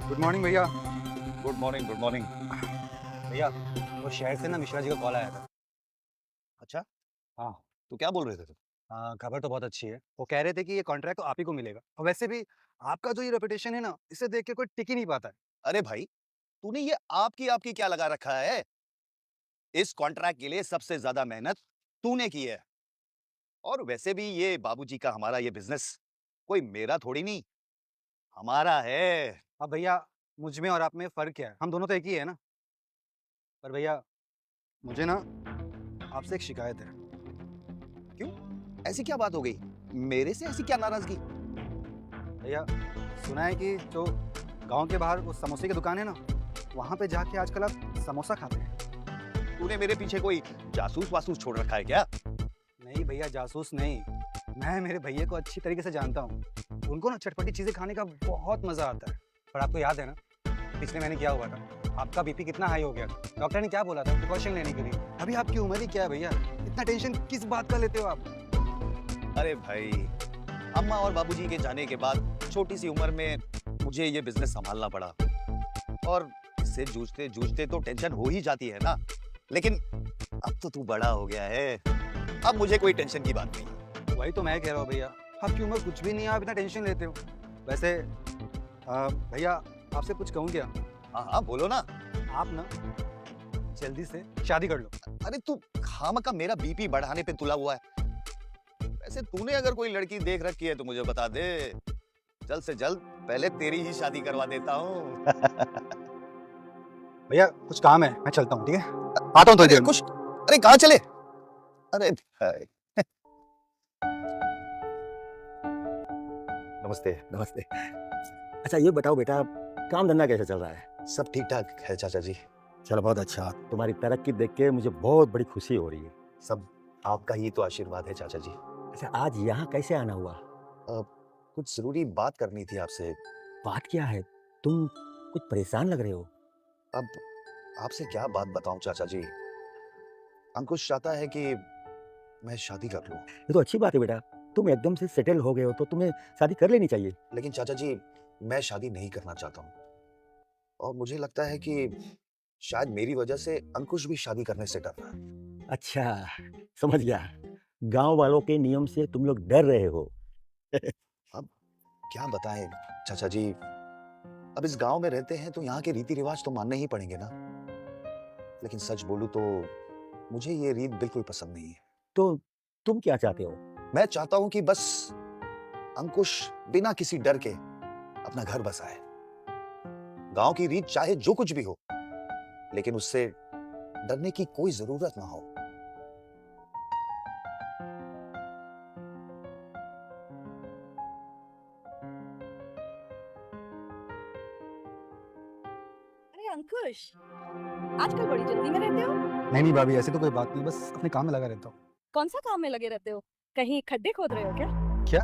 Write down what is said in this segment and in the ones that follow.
Good morning भैया। Good morning, good morning. भैया वो शहर से ना मिश्रा जी का कॉल आया था। अच्छा, हाँ। तो क्या बोल रहे थे तुम? खबर तो बहुत अच्छी है। वो कह रहे थे कि ये कॉन्ट्रैक्ट तो आप ही को मिलेगा और वैसे भी आपका जो ये रेपुटेशन है ना, इसे देख के कोई टिक ही नहीं पाता है। अरे भाई, तूने ये आपकी आपकी क्या लगा रखा है? इस कॉन्ट्रैक्ट के लिए सबसे ज्यादा मेहनत तूने की है। और वैसे भी ये बाबूजी का हमारा ये बिजनेस कोई मेरा थोड़ी नहीं, हमारा है। अब भैया मुझ में और आप में फ़र्क क्या है? हम दोनों तो एक ही है ना। पर भैया मुझे ना आपसे एक शिकायत है। क्यों? ऐसी क्या बात हो गई? मेरे से ऐसी क्या नाराजगी? भैया सुना है कि जो गाँव के बाहर वो समोसे की दुकान है ना, वहाँ पे जाके आजकल आप समोसा खाते हैं। तूने मेरे पीछे कोई जासूस वासूस छोड़ रखा है क्या? नहीं भैया, जासूस नहीं। मैं मेरे भैया को अच्छी तरीके से जानता हूँ। उनको ना चटपटी चीज़ें खाने का बहुत मज़ा आता है। पर आपको याद है ना, पिछले महीने क्या हुआ था? आपका बीपी कितना हाई हो गया था। डॉक्टर ने क्या बोला था? प्रिकॉशन लेने के लिए। अभी आपकी उम्र ही क्या है भैया? इतना टेंशन किस बात का लेते हो आप? अरे भाई, अम्मा और बाबूजी के जाने के बाद छोटी सी उम्र में मुझे ये बिजनेस संभालना पड़ा और इससे जूझते जूझते तो टेंशन हो ही जाती है ना। लेकिन अब तो तू बड़ा हो गया है, अब मुझे कोई टेंशन की बात नहीं। वही तो मैं कह रहा हूँ भैया, आपकी उम्र कुछ भी नहीं है, आप इतना टेंशन लेते हो। वैसे भैया आपसे कुछ कहूँ क्या? हाँ हाँ, बोलो ना। आप ना जल्दी से शादी कर लो। अरे तू खामखा मेरा बीपी बढ़ाने पे तुला हुआ है। वैसे तूने अगर कोई लड़की देख रखी है तो मुझे बता दे, जल्द से जल्द पहले तेरी ही शादी करवा देता हूँ। भैया कुछ काम है, मैं चलता हूँ, ठीक है? आता हूँ थोड़ी देर में। कुछ? अरे कहाँ चले? अरे भाई। नमस्ते। नमस्ते। अच्छा ये बताओ बेटा, काम धंधा कैसा चल रहा है? सब ठीक ठाक है चाचा जी। चलो बहुत अच्छा। तुम्हारी तरक्की देख के मुझे बहुत बड़ी खुशी हो रही है। सब आपका ही तो आशीर्वाद है चाचा जी। अच्छा आज यहाँ कैसे आना हुआ? कुछ जरूरी बात करनी थी आपसे। बात क्या है? तुम कुछ परेशान लग रहे हो। अब आपसे क्या बात बताऊं चाचा जी। अंकुश चाहता है कि मैं शादी कर लूं। ये तो अच्छी बात है बेटा, तुम एकदम से सेटल हो गए हो तो तुम्हें शादी कर लेनी चाहिए। लेकिन चाचा जी, मैं शादी नहीं करना चाहता हूं और मुझे लगता है कि शायद मेरी वजह से अंकुश भी शादी करने से डर रहा है। अच्छा समझ गया, गांव वालों के नियम से तुम लोग डर रहे हो। क्या बताएं चाचा जी, अब इस गांव में रहते हैं तो यहाँ के रीति रिवाज तो मानने ही पड़ेंगे ना। लेकिन सच बोलूं तो मुझे ये रीत बिल्कुल पसंद नहीं है। तो तुम क्या चाहते हो? मैं चाहता हूं कि बस अंकुश बिना किसी डर के अपना घर बसाए। गांव की रीत चाहे जो कुछ भी हो, लेकिन उससे डरने की कोई जरूरत ना हो। अरे अंकुश, आजकल बड़ी जल्दी में रहते हो। नहीं भाभी, ऐसी तो कोई बात नहीं, बस अपने काम में लगा रहता हूँ। कौन सा काम में लगे रहते हो? कहीं खड्डे खोद रहे हो क्या? क्या?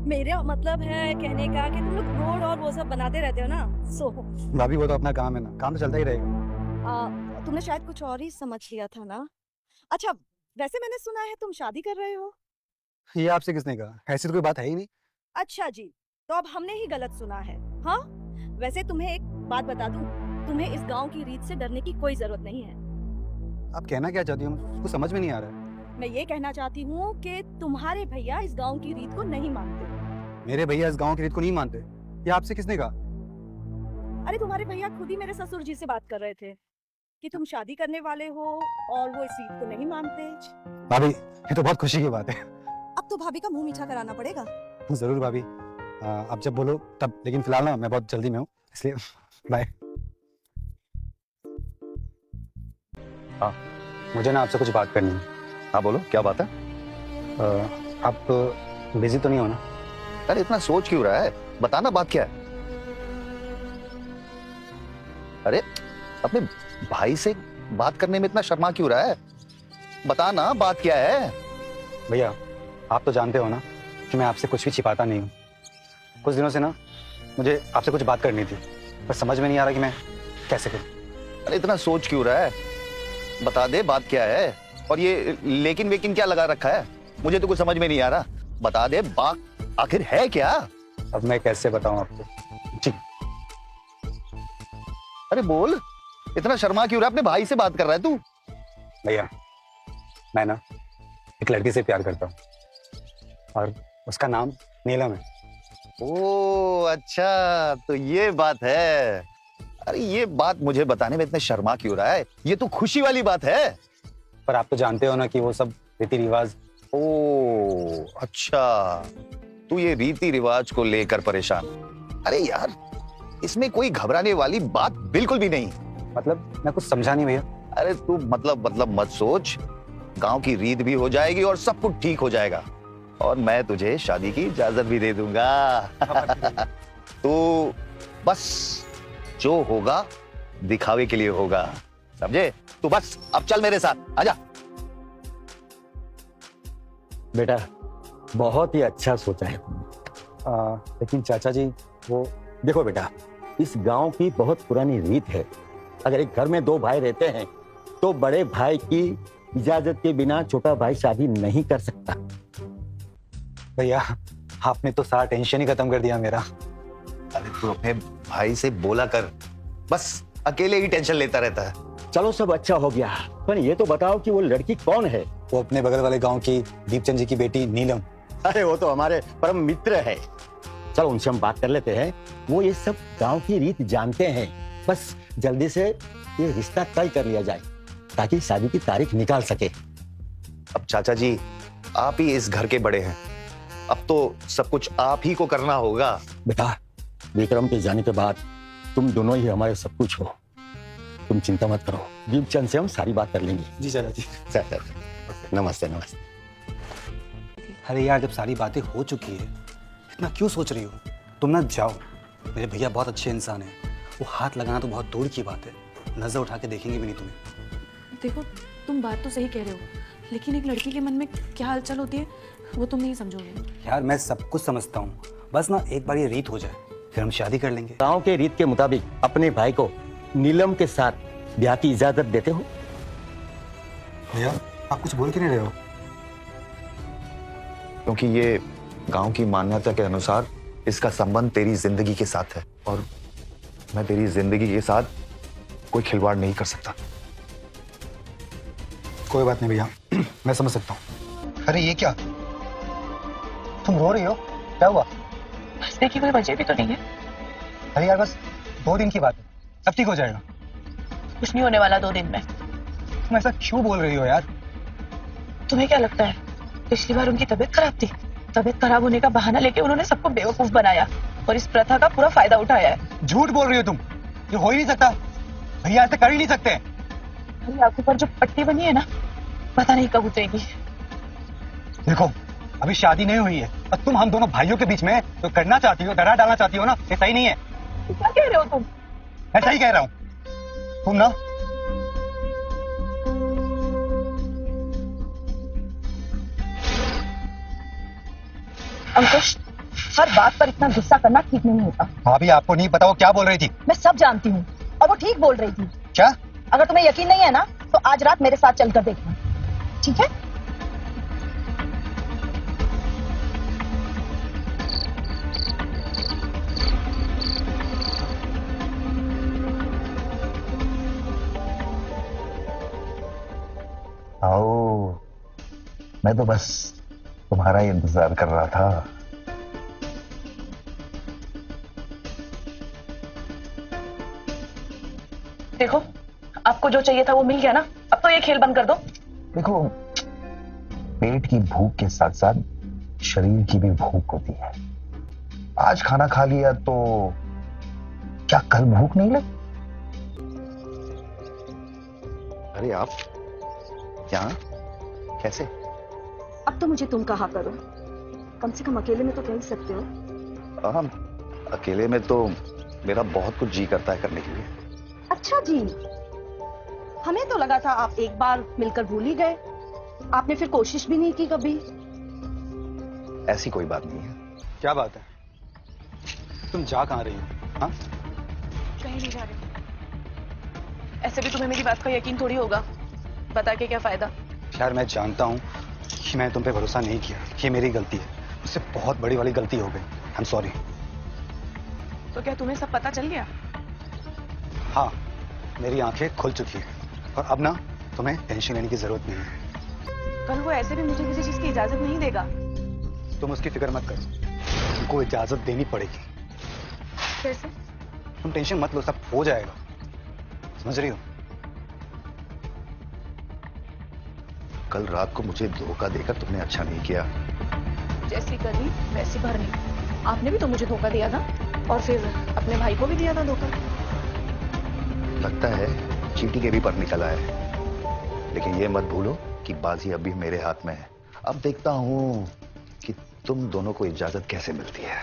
मेरा मतलब है कहने का कि तुम लोग रोड और वो सब बनाते रहते हो ना, सो भाभी वो तो अपना काम है ना, काम तो चलता ही रहेगा। तुमने शायद कुछ और ही समझ लिया था ना। अच्छा, वैसे मैंने सुना है तुम शादी कर रहे हो। ये आपसे किसने कहा? ऐसी तो कोई बात है ही नहीं। अच्छा जी, तो अब हमने ही गलत सुना है। हाँ, वैसे तुम्हें एक बात बता दूं, तुम्हें इस गांव की रीत से डरने की कोई जरूरत नहीं है। आप कहना क्या चाहती हो? कुछ समझ में नहीं आ रहा है। मैं ये कहना चाहती हूँ कि तुम्हारे भैया इस गांव की रीत को नहीं मानते। मेरे भैया इस गांव की रीत को नहीं मानते? ये आपसे किसने कहा? अरे तुम्हारे भैया खुद ही मेरे ससुर जी से बात कर रहे थे कि तुम शादी करने वाले हो और वो इस रीत को नहीं मानते। भाभी ये तो बहुत खुशी की बात है। अब तो भाभी का मुंह मीठा कराना पड़ेगा। जरूर भाभी, आप जब बोलो तब। लेकिन फिलहाल ना मैं बहुत जल्दी में हूँ, इसलिए बाय। हाँ, मुझे ना आपसे कुछ बात करनी है। हाँ बोलो, क्या बात है? आप बिजी तो नहीं हो ना? अरे इतना सोच क्यों रहा है, बताना बात क्या है। अरे अपने भाई से बात करने में इतना शर्मा क्यों रहा है, बताना बात क्या है। भैया आप तो जानते हो ना कि मैं आपसे कुछ भी छिपाता नहीं हूँ। कुछ दिनों से ना मुझे आपसे कुछ बात करनी थी, पर समझ में नहीं आ रहा कि मैं कैसे करूँ। अरे इतना सोच क्यों रहा है, बता दे बात क्या है। और ये लेकिन वेकिन क्या लगा रखा है, मुझे तो कुछ समझ में नहीं आ रहा। बता दे बात आखिर है क्या। अब मैं कैसे बताऊं आपको? जी अरे बोल, इतना शर्मा क्यों रहा है? अपने भाई से बात कर रहा है तू? भैया मैं ना एक लड़की से प्यार करता हूँ और उसका नाम नीलम है। ओ अच्छा, तो ये बात है। अरे ये बात मुझे बताने में इतने शर्मा क्यों रहा है? ये तो खुशी वाली बात है। पर आप तो जानते हो ना कि वो सब रीति रिवाज। ओ अच्छा, तू ये रीति रिवाज को लेकर परेशान। अरे यार, इसमें कोई घबराने वाली बात बिल्कुल भी नहीं। मतलब मैं कुछ समझा नहीं भैया। अरे तू मतलब मत सोच। गांव की रीत भी हो जाएगी और सब कुछ ठीक हो जाएगा और मैं तुझे शादी की इजाजत भी दे दूंगा। तो बस जो होगा दिखावे के लिए होगा, समझे? तू बस अब चल मेरे साथ, आजा। बेटा बहुत ही अच्छा सोचा है तुमने। लेकिन चाचा जी वो देखो बेटा, इस गांव की बहुत पुरानी रीत है, अगर एक घर में दो भाई रहते हैं तो बड़े भाई की इजाजत के बिना छोटा भाई शादी नहीं कर सकता। भैया आपने तो सारा टेंशन ही खत्म कर दिया मेरा। अरे तू अपने भाई से बोला कर, बस अकेले ही टेंशन लेता रहता है। चलो सब अच्छा हो गया, पर ये तो बताओ कि वो लड़की कौन है? वो अपने बगल वाले गांव की दीपचंद जी की बेटी नीलम। अरे वो तो हमारे परम मित्र है। चलो उनसे हम बात कर लेते हैं, वो ये सब गांव की रीत जानते हैं। बस जल्दी से ये रिश्ता तय कर लिया जाए ताकि शादी की तारीख निकाल सके। अब चाचा जी आप ही इस घर के बड़े हैं, अब तो सब कुछ आप ही को करना होगा। बेटा विक्रम के जाने के बाद तुम दोनों ही हमारे सब कुछ हो, तुम चिंता मत करो। दीपचंद से हम सारी बात कर लेंगे। जी चाचा जी। नमस्ते नमस्ते। अरे यार जब सारी बातें हो चुकी है इतना क्यों सोच रही हो? तुम ना जाओ, मेरे भैया बहुत अच्छे इंसान हैं। वो हाथ लगाना तो बहुत दूर की बात है, नजर उठा के देखेंगे भी नहीं तुम्हें। देखो तुम बात तो सही कह रहे हो, लेकिन एक लड़की के मन में क्या हलचल होती है वो तुम नहीं समझोगे। यार मैं सब कुछ समझता हूँ, बस ना एक बार ये रीत हो जाए फिर हम शादी कर लेंगे। गांव के रीत के मुताबिक अपने भाई को नीलम के साथ ब्याह की इजाजत देते हो? भैया आप कुछ बोल क्यों नहीं रहे हो? क्योंकि ये गांव की मान्यता के अनुसार इसका संबंध तेरी जिंदगी के साथ है और मैं तेरी जिंदगी के साथ कोई खिलवाड़ नहीं कर सकता। कोई बात नहीं भैया, मैं समझ सकता हूँ। अरे ये क्या, तुम रो रही हो? क्या हुआ? हंसने की कोई वजह भी तो नहीं है। अरे यार बस 2 दिन की बात है, सब ठीक हो जाएगा। कुछ नहीं होने वाला 2 दिन में। तुम ऐसा क्यों बोल रही हो यार? तुम्हें क्या लगता है पिछली बार उनकी तबीयत खराब थी, तबीयत खराब होने का बहाना लेके उन्होंने सबको बेवकूफ बनाया और इस प्रथा का पूरा फायदा उठाया है। झूठ बोल रही हो तुम, ये हो ही नहीं सकता। भैया ऐसे कर ही नहीं सकते। मेरी आंखों पर जो पट्टी बनी है ना, पता नहीं कब उतरेगी। देखो अभी शादी नहीं हुई है और तुम हम दोनों भाइयों के बीच में तो करना चाहती हो, डरा डालना चाहती हो ना, ये सही नहीं है। क्या कह रहे हो तुम? मैं सही कह रहा हूँ। तुम ना अंकुश, हर बात पर इतना गुस्सा करना ठीक नहीं होता। भाभी आपको नहीं पता वो क्या बोल रही थी? मैं सब जानती हूँ और वो ठीक बोल रही थी। क्या? अगर तुम्हें यकीन नहीं है ना तो आज रात मेरे साथ चलकर देखना, ठीक है? आओ, मैं तो बस तुम्हारा ही इंतजार कर रहा था। देखो आपको जो चाहिए था वो मिल गया ना, अब तो ये खेल बंद कर दो। देखो, पेट की भूख के साथ साथ शरीर की भी भूख होती है। आज खाना खा लिया तो क्या कल भूख नहीं लगी? अरे आप क्या, कैसे? अब तो मुझे तुम कहा करो, कम से कम अकेले में तो कह ही सकते हो। हम अकेले में तो मेरा बहुत कुछ जी करता है करने के लिए। अच्छा जी, हमें तो लगा था आप एक बार मिलकर भूल ही गए। आपने फिर कोशिश भी नहीं की कभी? ऐसी कोई बात नहीं है। क्या बात है, तुम जा कहाँ रही हो? हाँ कहीं नहीं जा रही। ऐसे भी तुम्हें मेरी बात का यकीन थोड़ी होगा, बता के क्या फायदा। यार मैं जानता हूँ कि मैं तुम पे भरोसा नहीं किया, ये मेरी गलती है, मुझसे बहुत बड़ी वाली गलती हो गई। I am sorry. तो क्या तुम्हें सब पता चल गया? हाँ, मेरी आंखें खुल चुकी हैं और अब ना तुम्हें टेंशन लेने की जरूरत नहीं है। कल वो ऐसे भी मुझे किसी चीज की इजाजत नहीं देगा। तुम उसकी फिक्र मत करो, तुमको इजाजत देनी पड़ेगी। कैसे? तुम टेंशन मत लो, सब हो जाएगा, समझ रही हो? कल रात को मुझे धोखा देकर तुमने अच्छा नहीं किया। जैसी करनी वैसी भरनी। आपने भी तो मुझे धोखा दिया था और फिर अपने भाई को भी दिया था धोखा। लगता है चींटी के भी पर निकल आए, लेकिन ये मत भूलो कि बाजी अभी मेरे हाथ में है। अब देखता हूँ कि तुम दोनों को इजाजत कैसे मिलती है।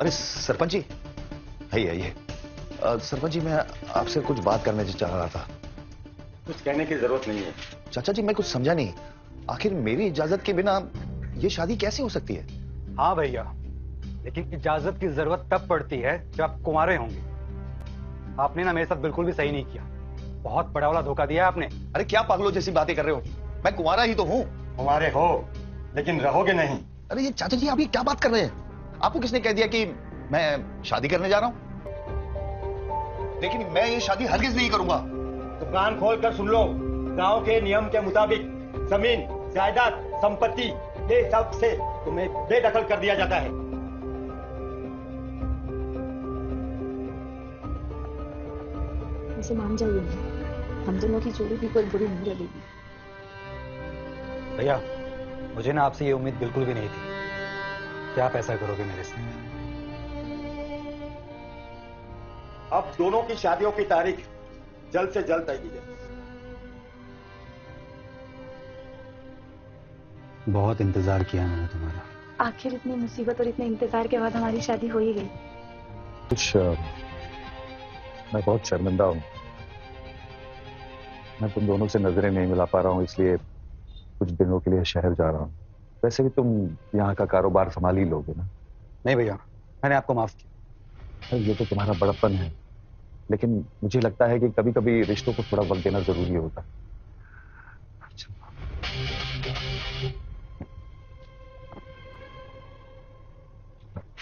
अरे सरपंच जी, आइए। सरपंच जी, मैं आपसे कुछ बात करने चाह रहा था। कुछ कहने की जरूरत नहीं है। चाचा जी, मैं कुछ समझा नहीं, आखिर मेरी इजाजत के बिना ये शादी कैसे हो सकती है? हाँ भैया, लेकिन इजाजत की जरूरत तब पड़ती है जब आप कुंवारे होंगे। आपने ना मेरे साथ बिल्कुल भी सही नहीं किया, बहुत बड़ा वाला धोखा दिया आपने। अरे क्या पागलों जैसी बातें कर रहे हो, मैं कुंवारा ही तो हूँ। हमारे हो, लेकिन रहोगे नहीं। अरे ये चाचा जी, आप ये क्या बात कर रहे हैं? आपको किसने कह दिया कि मैं शादी करने जा रहा हूँ? लेकिन मैं ये शादी हरगिज नहीं करूंगा। तो कान खोल कर सुन लो, गांव के नियम के मुताबिक जमीन, जायदाद, संपत्ति, ये सब से तुम्हें बेदखल कर दिया जाता है। इसे मान जाइए, हम दोनों की जोड़ी भी कोई बुरी नहीं लगेगी। भैया, मुझे ना आपसे ये उम्मीद बिल्कुल भी नहीं थी कि आप ऐसा करोगे मेरे से। अब दोनों की शादियों की तारीख जल्द से जल्द तय की जाए। बहुत इंतजार किया मैंने तुम्हारा। आखिर इतनी मुसीबत और इतने इंतजार के बाद हमारी शादी हो ही गई। कुछ मैं बहुत शर्मिंदा हूँ। मैं तुम दोनों से नजरें नहीं मिला पा रहा हूँ, इसलिए कुछ दिनों के लिए शहर जा रहा हूँ। वैसे भी तुम यहाँ का कारोबार संभाल ही लोगे ना? नहीं भैया, मैंने आपको माफ किया। ये तो तुम्हारा बड़प्पन है, लेकिन मुझे लगता है कि कभी कभी रिश्तों को थोड़ा वक्त देना जरूरी होता है।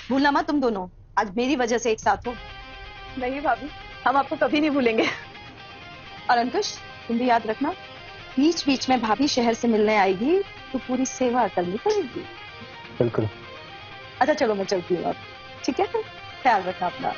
भूलना मत तुम दोनों, आज मेरी वजह से एक साथ हो। नहीं भाभी, हम आपको कभी नहीं भूलेंगे। और अंकुश, तुम भी याद रखना, बीच बीच में भाभी शहर से मिलने आएगी तो पूरी सेवा करनी पड़ेगी। बिल्कुल। अच्छा चलो, मैं चलती हूँ अब, ठीक है? ख्याल रखना अपना।